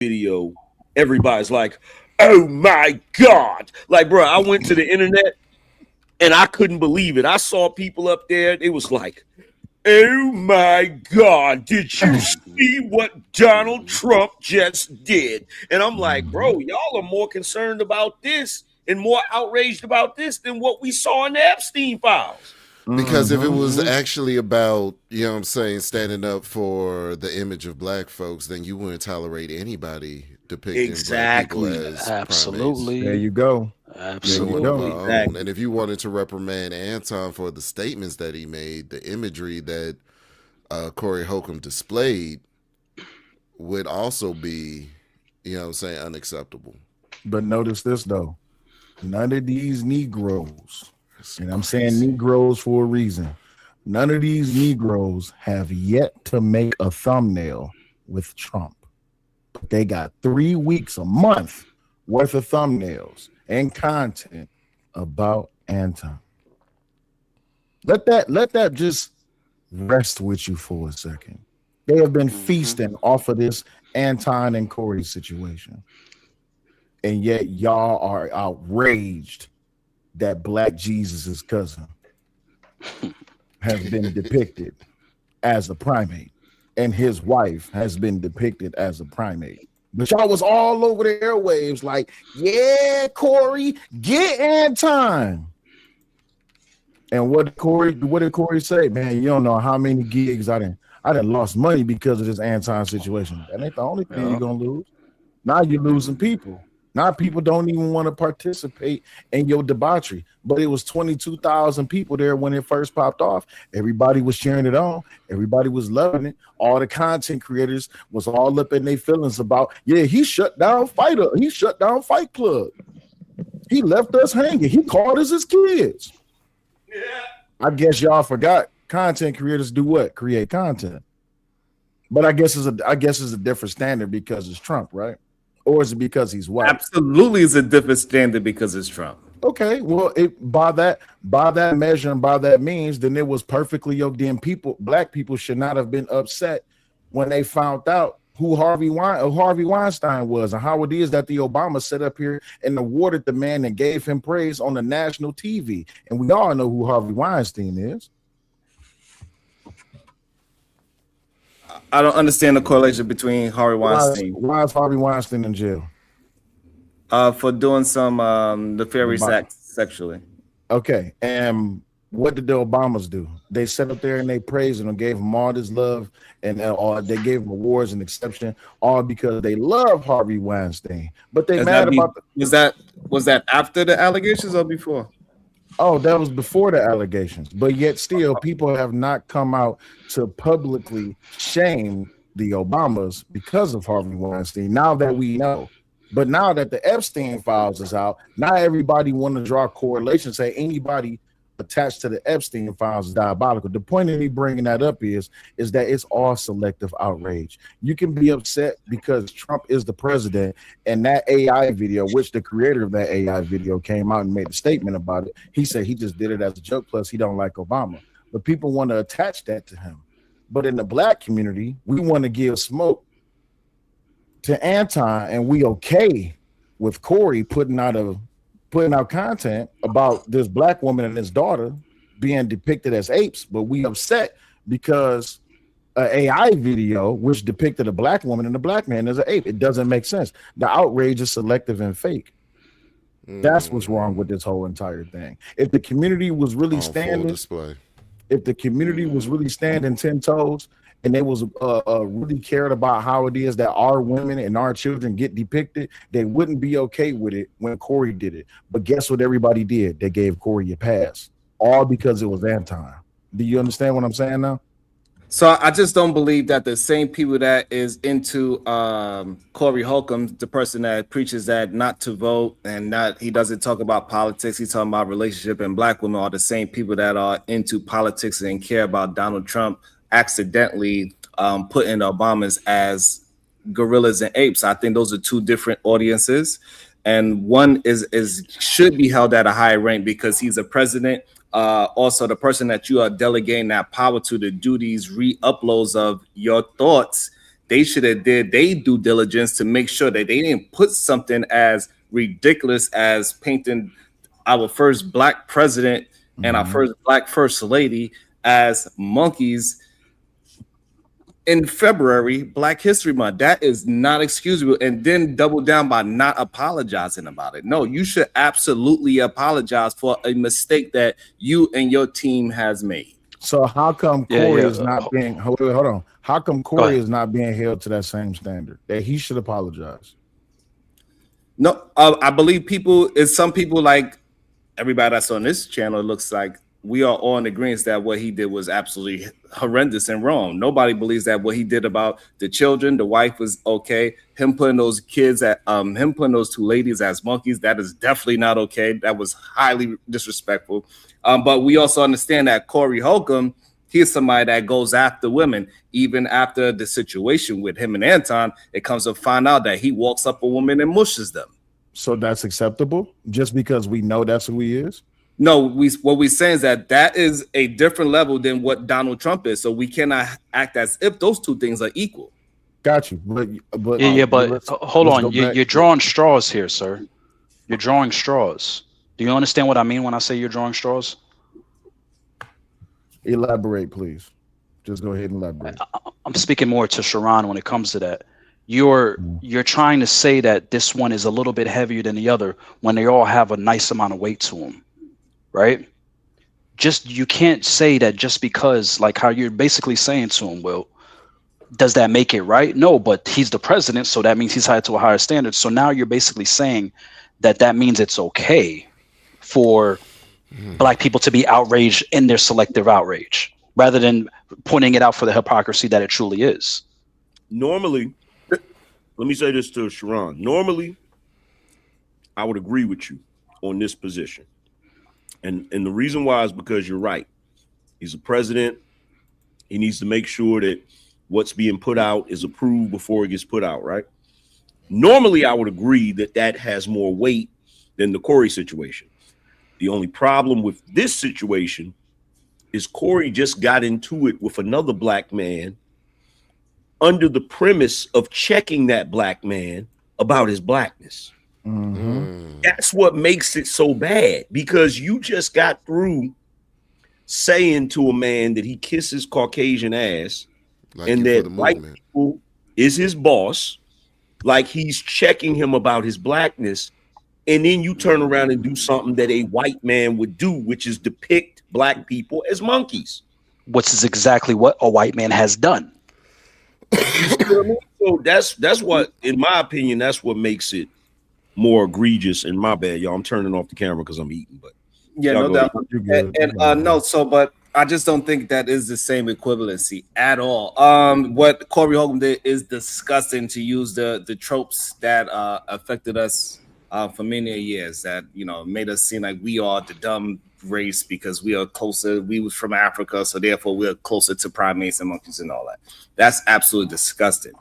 video, everybody's like, "Oh my god!" Like, bro, I went to the internet and I couldn't believe it. I saw people up there. It was like, "Oh my god! Did you see what Donald Trump just did?" And I'm like, "Bro, y'all are more concerned about this and more outraged about this than what we saw in the Epstein files." Because if it was actually about, you know what I'm saying, standing up for the image of black folks, then you wouldn't tolerate anybody depicting black people as absolutely. primates. There you go. Absolutely. Exactly. And if you wanted to reprimand Anton for the statements that he made, the imagery that Corey Holcomb displayed would also be, you know what I'm saying, unacceptable. But notice this, though. None of these Negroes, and I'm saying Negroes for a reason, none of these Negroes have yet to make a thumbnail with Trump. But they got 3 weeks, a month worth of thumbnails and content about Anton. Let that just rest with you for a second. They have been feasting off of this Anton and Corey situation. And yet y'all are outraged that Black Jesus' cousin has been depicted as a primate and his wife has been depicted as a primate. But y'all was all over the airwaves like, yeah, Corey, get Anton. And what did Corey say? Man, you don't know how many gigs I done lost money because of this Anton situation. That ain't the only thing you're gonna lose. Now you're losing people. Now people don't even want to participate in your debauchery. But it was 22,000 people there when it first popped off. Everybody was cheering it on. Everybody was loving it. All the content creators was all up in their feelings about, yeah, he shut down He shut down Fight Club. He left us hanging. He called us his kids. Yeah. I guess y'all forgot content creators do what? Create content. But I guess it's a different standard because it's Trump, right? Or is it because he's white? Absolutely, it's a different standard because it's Trump. Okay, well, by that measure and by that means, then it was perfectly then black people should not have been upset when they found out who Harvey Weinstein was and how it is that the Obama set up here and awarded the man and gave him praise on the national TV. And we all know who Harvey Weinstein is. I don't understand the correlation between Harvey Weinstein. Why is Harvey Weinstein in jail? For doing some nefarious acts sexually. Okay, and what did the Obamas do? They sat up there and they praised him and gave him all this love, and they gave him awards and exception, all because they love Harvey Weinstein. But they was that after the allegations or before? Oh, that was before the allegations. But yet still, people have not come out to publicly shame the Obamas because of Harvey Weinstein. Now that we know. But now that the Epstein files is out, now everybody want to draw correlations, say anybody attached to the Epstein files is diabolical. The point of me bringing that up is that it's all selective outrage. You can be upset because Trump is the president, and that AI video, which the creator of that AI video came out and made a statement about it. He said he just did it as a joke, plus he don't like Obama. But people want to attach that to him. But in the black community, we want to give smoke to Anton, and we okay with Corey putting out content about this black woman and his daughter being depicted as apes, but we upset because an AI video which depicted a black woman and a black man as an ape. It doesn't make sense. The outrage is selective and fake. That's what's wrong with this whole entire thing. If the community was really standing 10 toes and they was really cared about how it is that our women and our children get depicted, they wouldn't be okay with it when Corey did it. But guess what everybody did? They gave Corey a pass, all because it was Anton. Do you understand what I'm saying now? So I just don't believe that the same people that is into Corey Hulcom, the person that preaches that not to vote and he doesn't talk about politics, he's talking about relationship and black women, are the same people that are into politics and care about Donald Trump accidentally putting the Obamas as gorillas and apes. I think those are two different audiences, and one is should be held at a higher rank because he's a president. Also, the person that you are delegating that power to do these re-uploads of your thoughts, they should have did their due diligence to make sure that they didn't put something as ridiculous as painting our first black president and our first black first lady as monkeys in February, Black History Month. That is not excusable. And then double down by not apologizing about it. No, you should absolutely apologize for a mistake that you and your team has made. So how come Corey is not being hold on? How come Corey is not being held to that same standard that he should apologize? No, I believe some people like everybody that's on this channel looks like we are all in agreement that what he did was absolutely horrendous and wrong. Nobody believes that what he did about the children, the wife was okay. Him putting those kids him putting those two ladies as monkeys, that is definitely not okay. That was highly disrespectful. But we also understand that Corey Hulcom, he is somebody that goes after women. Even after the situation with him and Anton, it comes to find out that he walks up a woman and mushes them. So that's acceptable just because we know that's who he is? No, what we're saying is that is a different level than what Donald Trump is. So we cannot act as if those two things are equal. Got you. But hold on. You're drawing straws here, sir. You're drawing straws. Do you understand what I mean when I say you're drawing straws? Elaborate, please. Just go ahead and elaborate. I'm speaking more to Sharon when it comes to that. You're trying to say that this one is a little bit heavier than the other when they all have a nice amount of weight to them. Right? You can't say that just because, like how you're basically saying to him, well, does that make it right? No, but he's the president, so that means he's held to a higher standard. So now you're basically saying that means it's okay for black people to be outraged in their selective outrage, rather than pointing it out for the hypocrisy that it truly is. Normally, let me say this to Sharon. Normally, I would agree with you on this position. And the reason why is because you're right. He's a president. He needs to make sure that what's being put out is approved before it gets put out, right? Normally, I would agree that has more weight than the Corey situation. The only problem with this situation is Corey just got into it with another black man under the premise of checking that black man about his blackness. That's what makes it so bad, because you just got through saying to a man that he kisses Caucasian ass and that white people is his boss, like he's checking him about his blackness. And then you turn around and do something that a white man would do, which is depict black people as monkeys. Which is exactly what a white man has done. So that's what, in my opinion, that's what makes it more egregious. And my bad, y'all. I'm turning off the camera because I'm eating. But yeah, no doubt. But I just don't think that is the same equivalency at all. What Corey Hulcom did is disgusting, to use the tropes that affected us for many years, that made us seem like we are the dumb race because we are closer. We was from Africa, so therefore we're closer to primates and monkeys and all that. That's absolutely disgusting.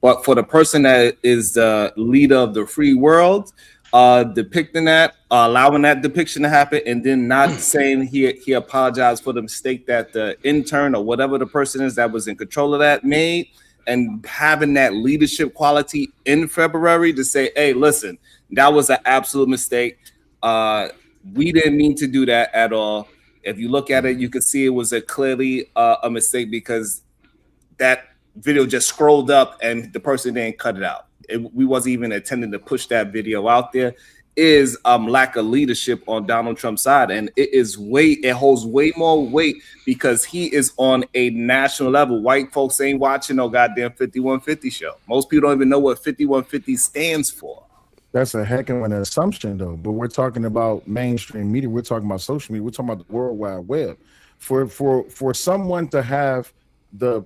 But for the person that is the leader of the free world, depicting that, allowing that depiction to happen, and then not saying he apologized for the mistake that the intern or whatever the person is that was in control of that made, and having that leadership quality in February to say, hey, listen, that was an absolute mistake. We didn't mean to do that at all. If you look at it, you can see it was clearly a mistake, because that video just scrolled up and the person didn't cut it out. We wasn't even intending to push that video out there. Is lack of leadership on Donald Trump's side, and it holds way more weight because he is on a national level. White folks ain't watching no goddamn 5150 show. Most people don't even know what 5150 stands for. That's a heck of an assumption, though. But we're talking about mainstream media. We're talking about social media. We're talking about the World Wide Web. For someone to have the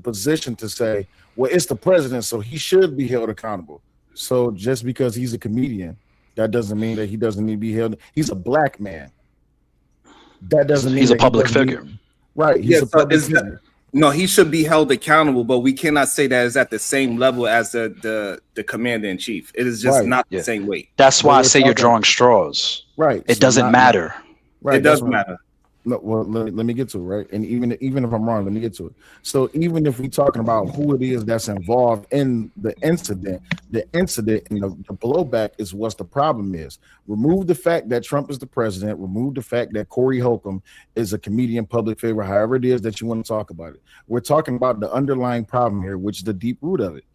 position to say, well, it's the president, so he should be held accountable. So just because he's a comedian, that doesn't mean that he doesn't need to be held. He's a black man. That doesn't mean he's a public figure. Right. He's a public figure. No, he should be held accountable, but we cannot say that is at the same level as the commander in chief. It is just not the same weight. That's why I say you're drawing straws. Right. It doesn't matter. Right. It doesn't matter. No, well, let me get to it, right? And even if I'm wrong, let me get to it. So even if we're talking about who it is that's involved in the incident and the blowback is what's the problem is. Remove the fact that Trump is the president. Remove the fact that Corey Holcomb is a comedian, public figure, however it is that you want to talk about it. We're talking about the underlying problem here, which is the deep root of it.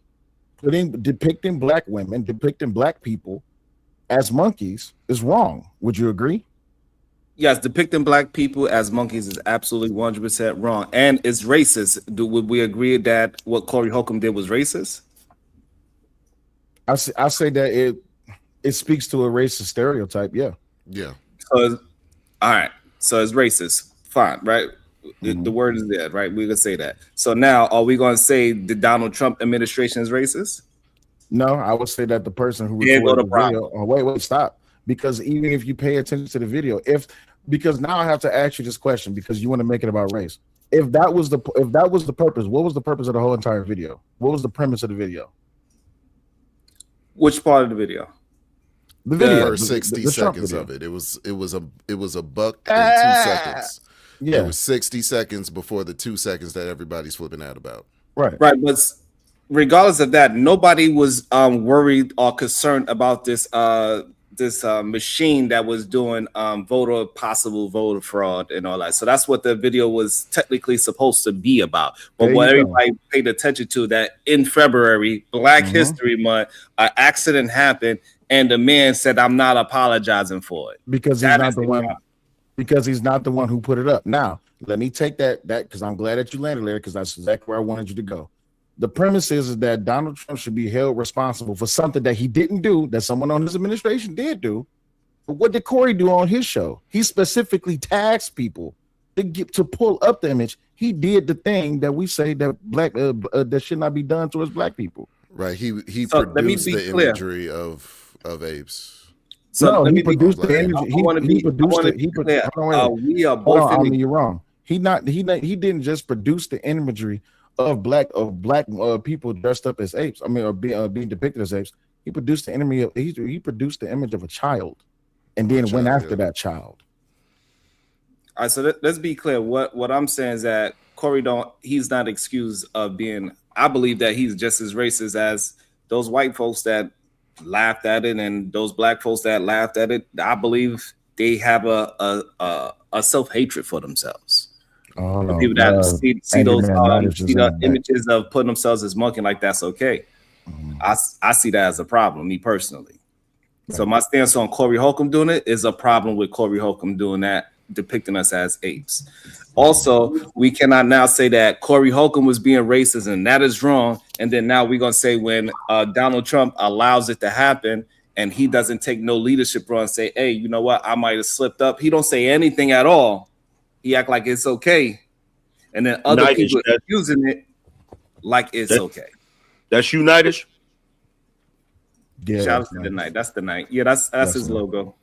Depicting black women, depicting black people as monkeys is wrong. Would you agree? Yes, depicting black people as monkeys is absolutely 100% wrong, and it's racist. Would we agree that what Corey Holcomb did was racist? I say that it speaks to a racist stereotype. Yeah. So, all right. So it's racist. Fine, right? The word is there, right? We're gonna say that. So now, are we gonna say the Donald Trump administration is racist? No, I would say that the person who recorded the video. Oh, wait, stop. Because even if you pay attention to the video, because now I have to ask you this question because you want to make it about race. If that was the purpose, what was the purpose of the whole entire video? What was the premise of the video? Which part of the video? The video, first 60 seconds of it. It was a buck and 2 seconds. Yeah, it was 60 seconds before the 2 seconds that everybody's flipping out about. Right. But regardless of that, nobody was worried or concerned about this machine that was doing possible voter fraud and all that. So that's what the video was technically supposed to be about. But what everybody paid attention to, that in February, Black History Month, an accident happened, and the man said, "I'm not apologizing for it," because he's not the one. Because he's not the one who put it up. Now, let me take that because I'm glad that you landed there because that's exactly where I wanted you to go. The premise is that Donald Trump should be held responsible for something that he didn't do, that someone on his administration did do. But what did Corey do on his show? He specifically tags people to pull up the image. He did the thing that we say that that should not be done towards black people. Right. He produced the imagery of apes. So no, he produced the image. He produced it. We are both. You're wrong. He didn't just produce the imagery of black people dressed up as apes. I mean, or being depicted as apes. He produced the image. He produced the image of a child, and then went after that child. All right. So let's be clear. What I'm saying is that Corey he's not excused of being. I believe that he's just as racist as those white folks that laughed at it and those black folks that laughed at it. I believe they have a self-hatred for themselves. The people that see the images of putting themselves as monkey, like that's okay. I see that as a problem, me personally. Right. So my stance on Corey Holcomb doing it is a problem with Corey Holcomb doing that, depicting us as apes. Also, we cannot now say that Corey Holcomb was being racist and that is wrong. And then now we're going to say when Donald Trump allows it to happen and he doesn't take no leadership role and say, hey, you know what? I might have slipped up. He don't say anything at all. He act like it's okay. And then other people are using it like it's okay. That's United. Yeah, shout out to the night. That's the night. Yeah, that's his logo.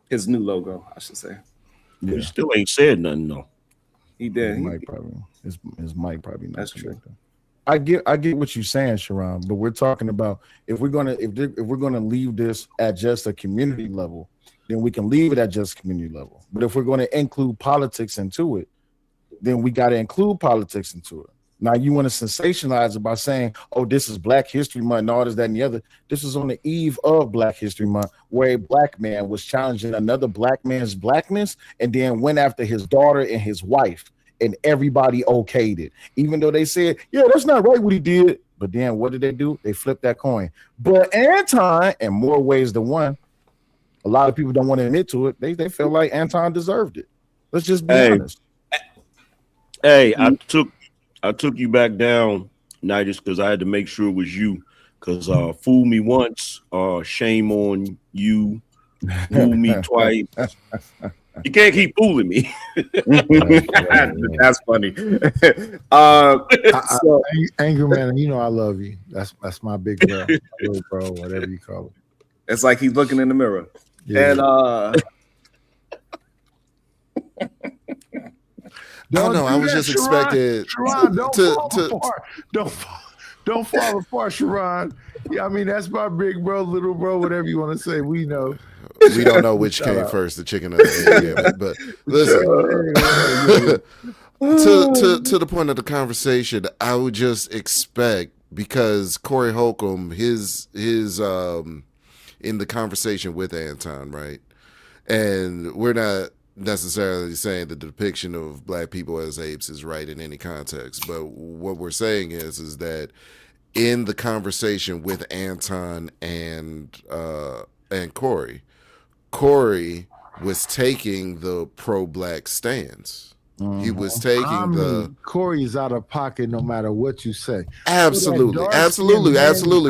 His new logo, I should say. Yeah. He still ain't said nothing though. He did. His mic probably not. That's true. I get what you're saying, Sharon, but we're talking about if we're gonna leave this at just a community level, then we can leave it at just community level. But if we're going to include politics into it, then we got to include politics into it. Now you want to sensationalize it by saying, "Oh, this is Black History Month and all this, that, and the other." This is on the eve of Black History Month, where a black man was challenging another black man's blackness, and then went after his daughter and his wife, and everybody okayed it, even though they said, "Yeah, that's not right what he did." But then what did they do? They flipped that coin. But Anton, in more ways than one, a lot of people don't want to admit to it. They feel like Anton deserved it. Let's just be honest. Hey, I took you back down, Nidus, because I had to make sure it was you. Because fool me once, shame on you. Fool me twice. You can't keep fooling me. That's funny. Angry man, you know I love you. That's my big bro, little bro, whatever you call it. It's like he's looking in the mirror. Yeah. And don't know. I was just expecting Sharon, don't fall apart, Sharon. Yeah, I mean that's my big bro, little bro, whatever you want to say. We know. We don't know which came first, the chicken or the egg. But listen, to the point of the conversation, I would just expect, because Corey Holcomb, his in the conversation with Anton, right? And we're not necessarily saying that the depiction of black people as apes is right in any context, but what we're saying is that in the conversation with Anton and Corey was taking the pro-black stance. He was taking Corey's out of pocket no matter what you say. Absolutely.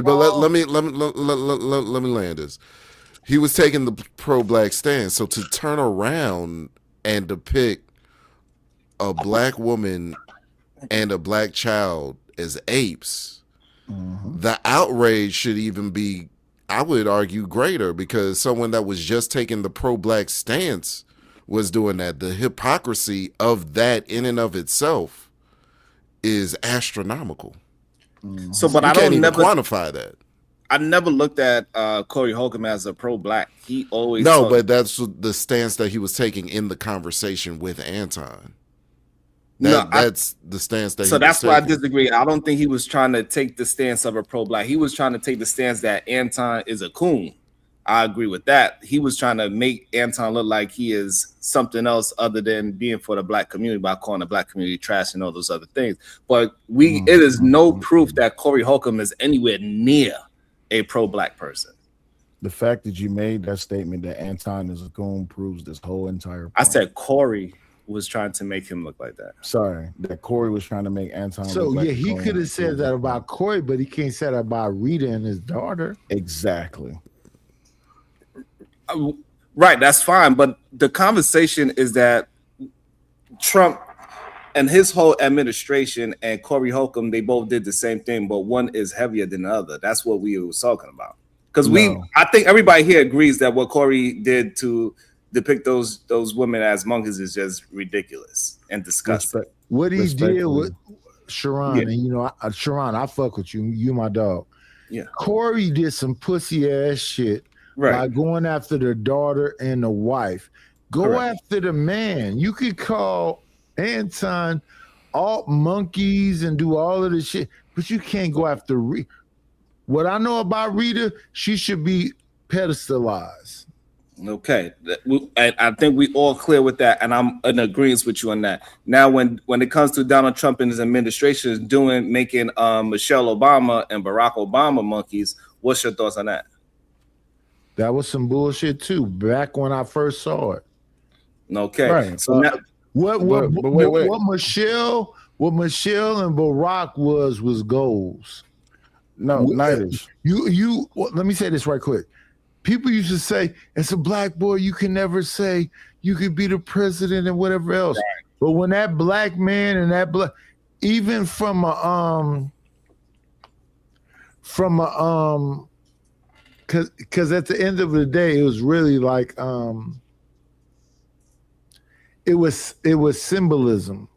But let me land this. He was taking the pro-black stance. So to turn around and depict a black woman and a black child as apes, the outrage should even be, I would argue, greater, because someone that was just taking the pro-black stance was doing that. The hypocrisy of that in and of itself is astronomical. So, but you I can't don't even never quantify that. I never looked at Corey Hulcom as a pro-black. He always but that's the stance that he was taking in the conversation with Anton. That's the stance that. So that's why I disagree. I don't think he was trying to take the stance of a pro-black. He was trying to take the stance that Anton is a coon. I agree with that. He was trying to make Anton look like he is something else other than being for the black community by calling the black community trash and all those other things. But it is no proof that Corey Hulcom is anywhere near a pro-black person. The fact that you made that statement that Anton is a coon proves this whole entire point. I said Corey was trying to make him look like that. Sorry, that Corey was trying to make Anton so look like he could have said that about Corey, but he can't say that about Rita and his daughter. Exactly. Right, that's fine. But the conversation is that Trump and his whole administration and Corey Holcomb, they both did the same thing, but one is heavier than the other. That's what we were talking about. Because I think everybody here agrees that what Corey did to depict those women as monkeys is just ridiculous and disgusting. What he did with Sharon, and Sharon, I fuck with you. You my dog. Yeah. Corey did some pussy ass shit by going after the daughter and the wife. Go after the man. You could call Anton all monkeys and do all of this shit, but you can't go after Rita. What I know about Rita, she should be pedestalized. Okay, I think we all clear with that, and I'm in agreement with you on that. Now, when it comes to Donald Trump and his administration is making Michelle Obama and Barack Obama monkeys, what's your thoughts on that? That was some bullshit too. Back when I first saw it. Okay, right. So now, what Michelle and Barack was goals. No, neither. You. Let me say this right quick. People used to say, as a black boy, you can never say you could be the president and whatever else. Right. But when that black man and that black, even from a because at the end of the day, it was really like it was symbolism.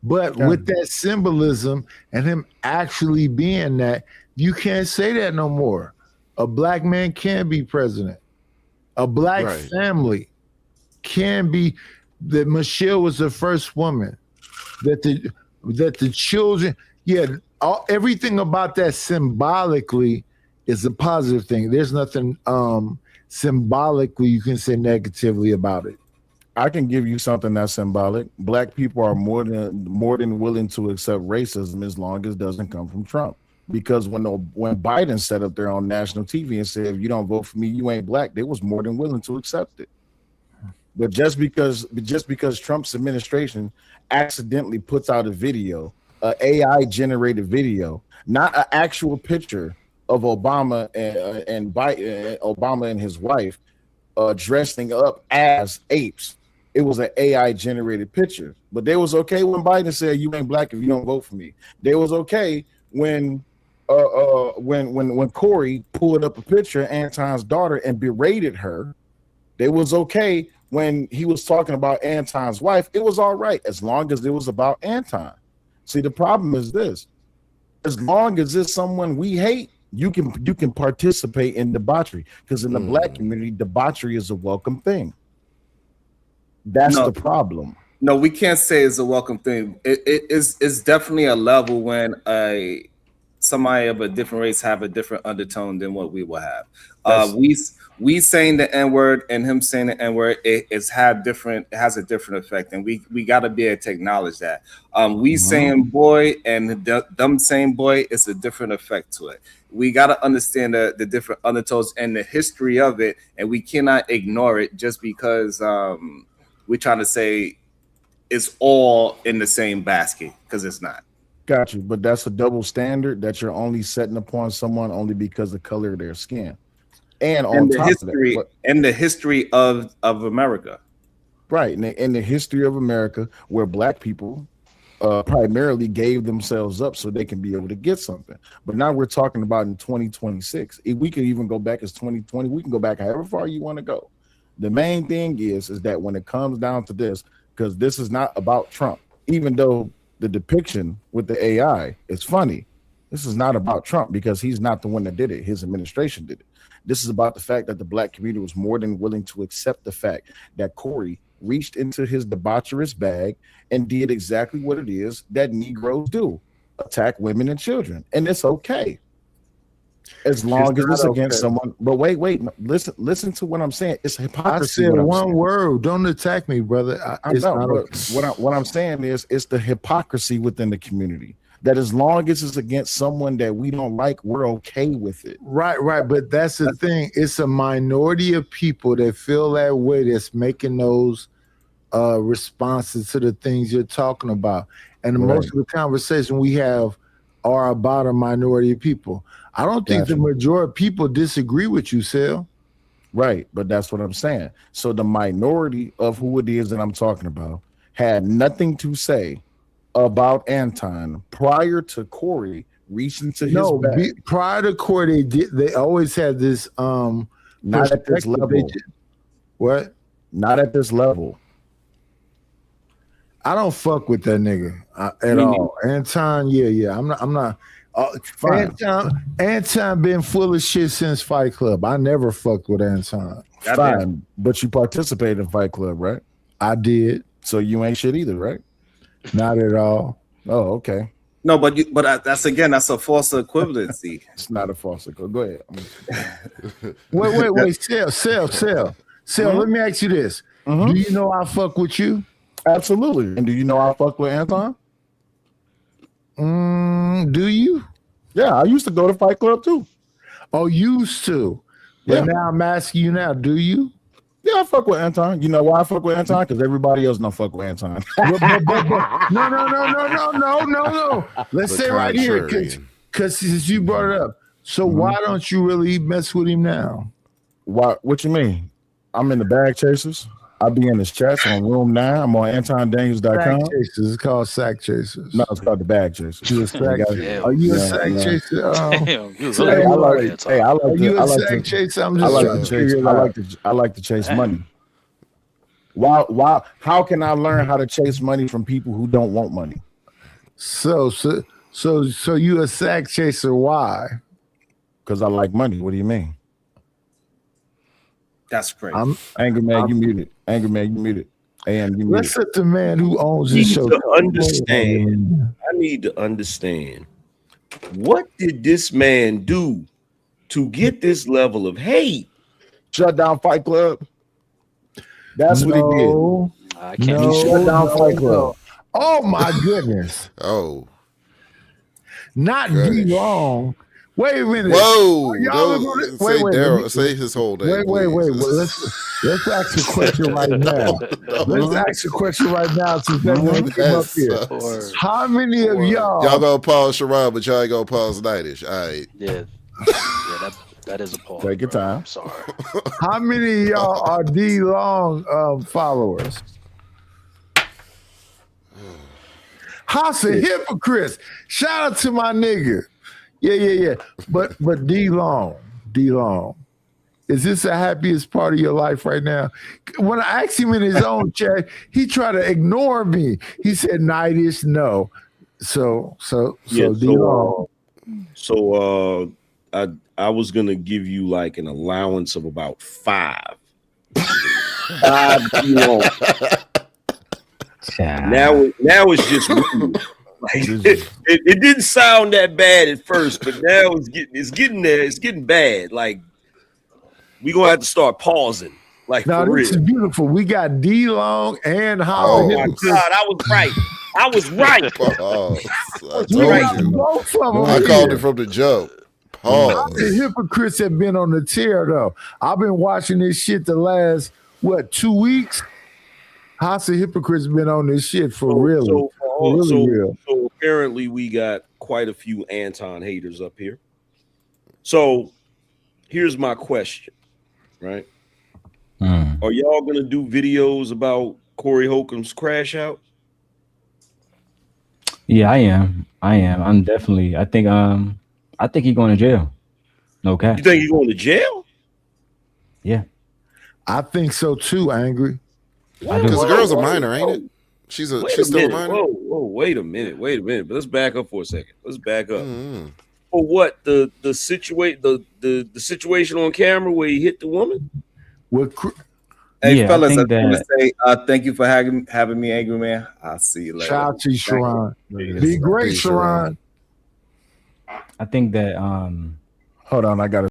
But with that symbolism and him actually being that, you can't say that no more. A black man can be president. A black family can be. That Michelle was the first woman. That the children, everything about that symbolically is a positive thing. There's nothing symbolically you can say negatively about it. I can give you something that's symbolic. Black people are more than willing to accept racism as long as it doesn't come from Trump. Because when Biden set up there on national TV and said, if you don't vote for me, you ain't black, they was more than willing to accept it. But just because Trump's administration accidentally puts out a video, an AI generated video, not an actual picture of Obama and Biden, Obama and his wife dressing up as apes. It was an AI generated picture. But they was okay when Biden said, you ain't black if you don't vote for me. They was okay when Corey pulled up a picture of Anton's daughter and berated her. It was okay when he was talking about Anton's wife. It was all right as long as it was about Anton. See, the problem is this: as long as it's someone we hate, You can participate in debauchery because in the black community, debauchery is a welcome thing. That's the problem. No, we can't say it's a welcome thing. It's definitely a level when somebody of a different race have a different undertone than what we will have. We saying the N-word and him saying the N-word, it has a different effect, and we got to be able to acknowledge that. Saying boy and them saying boy, it's a different effect to it. We got to understand the different undertones and the history of it, and we cannot ignore it just because we're trying to say it's all in the same basket, because it's not. Got you, but that's a double standard that you're only setting upon someone only because of the color of their skin. And on top of that, and the history of America, right? In the history of America, where black people primarily gave themselves up so they can be able to get something. But now we're talking about in 2026. If we can even go back as 2020, we can go back however far you want to go. The main thing is that when it comes down to this, because this is not about Trump, even though the depiction with the AI is funny, this is not about Trump because he's not the one that did it. His administration did it. This is about the fact that the black community was more than willing to accept the fact that Corey reached into his debaucherous bag and did exactly what it is that Negroes do: attack women and children. And it's okay. As long as it's against someone. But wait, listen to what I'm saying. It's hypocrisy. I said one word. Don't attack me, brother. I know, what I'm saying is it's the hypocrisy within the community. That as long as it's against someone that we don't like, we're okay with it. Right. But that's the thing. It's a minority of people that feel that way that's making those responses to the things you're talking about. And most of the conversation we have are about a minority of people. I don't think the majority of people disagree with you, Sal. Right, but that's what I'm saying. So the minority of who it is that I'm talking about had nothing to say about Anton prior to Corey reaching to his back. Prior to Corey, they always had this not at this level. What? Not at this level. I don't fuck with that nigga at all. Anton, yeah. I'm not. Anton been full of shit since Fight Club. I never fucked with Anton. Fine, but you participated in Fight Club, right? I did. So you ain't shit either, right? Not at all. Oh, okay. No, but that's a false equivalency. It's not a false equivalency. Go ahead. Wait. Sal, let me ask you this. Do you know I fuck with you? Absolutely. And do you know I fuck with Anton? Do you? Yeah, I used to go to Fight Club too. Oh, used to. But now I'm asking you now, do you? Yeah, I fuck with Anton. You know why I fuck with Anton? Because everybody else don't fuck with Anton. No. Let's say right here, because since you brought it up. So why don't you really mess with him now? What you mean? I'm in the Bag Chasers. I'll be in his chats on Room 9. I'm on AntonDaniels.com. Sack Chasers. It's called Sack Chasers. No, it's called the Bag Chasers. You a sack chaser? Are you a sack chaser? I like to chase money. Why? How can I learn how to chase money from people who don't want money? So you a sack chaser? Why? Because I like money. What do you mean? That's great. Angry man, you muted. Angry man, you muted. And you muted. Let's let the man who owns the show understand. I need to understand. What did this man do to get this level of hate? Shut down Fight Club. That's what he did. I can't. He shut down Fight Club. Oh my goodness. Not D Long. Wait a minute. Whoa. Wait, Daryl, say his whole name. Wait. Let's ask a question right now. Let's ask a question right now since everyone came up here. How many of y'all gonna pause Sherrod, but y'all ain't gonna pause Nightish. All right. Yeah, that is a pause. Take your time. I'm sorry. How many of y'all are D Long followers? House of Hypocrites. Shout out to my nigga. Yeah. But D Long, is this the happiest part of your life right now? When I asked him in his own chat, he tried to ignore me. He said, "Nightish, no." So D Long. So I was gonna give you like an allowance of about 5. 5, you know. Now it's just weird. Like, it didn't sound that bad at first, but now it's getting there. It's getting bad. Like we gonna have to start pausing. Like now for this real. is beautiful. We got D Long and Oh Howard. my God, I was right. I was right. Pause. I We told got you. both of them. I here. called it from the jump. Pause. The hypocrites have been on the tear though. I've been watching this shit the last 2 weeks. House of Hypocrites been on this shit for real. So apparently we got quite a few Anton haters up here. So here's my question, right? Are y'all gonna do videos about Corey Holcom's crash out? Yeah, I am. I'm definitely. I think he's going to jail. No cap. You think he's going to jail? Yeah. I think so too, Angry. Because the girl's a minor, ain't it? She's still a minor. Whoa, wait a minute. But let's back up for a second. Let's back up. For what? The situation on camera where he hit the woman? Hey, Yeah, fellas, I I think just want that- to say thank you for having me, Angry Man. I'll see you later. Shout out to you, Sharon. Be great, Peace, Sharon. I think that Hold on, I got to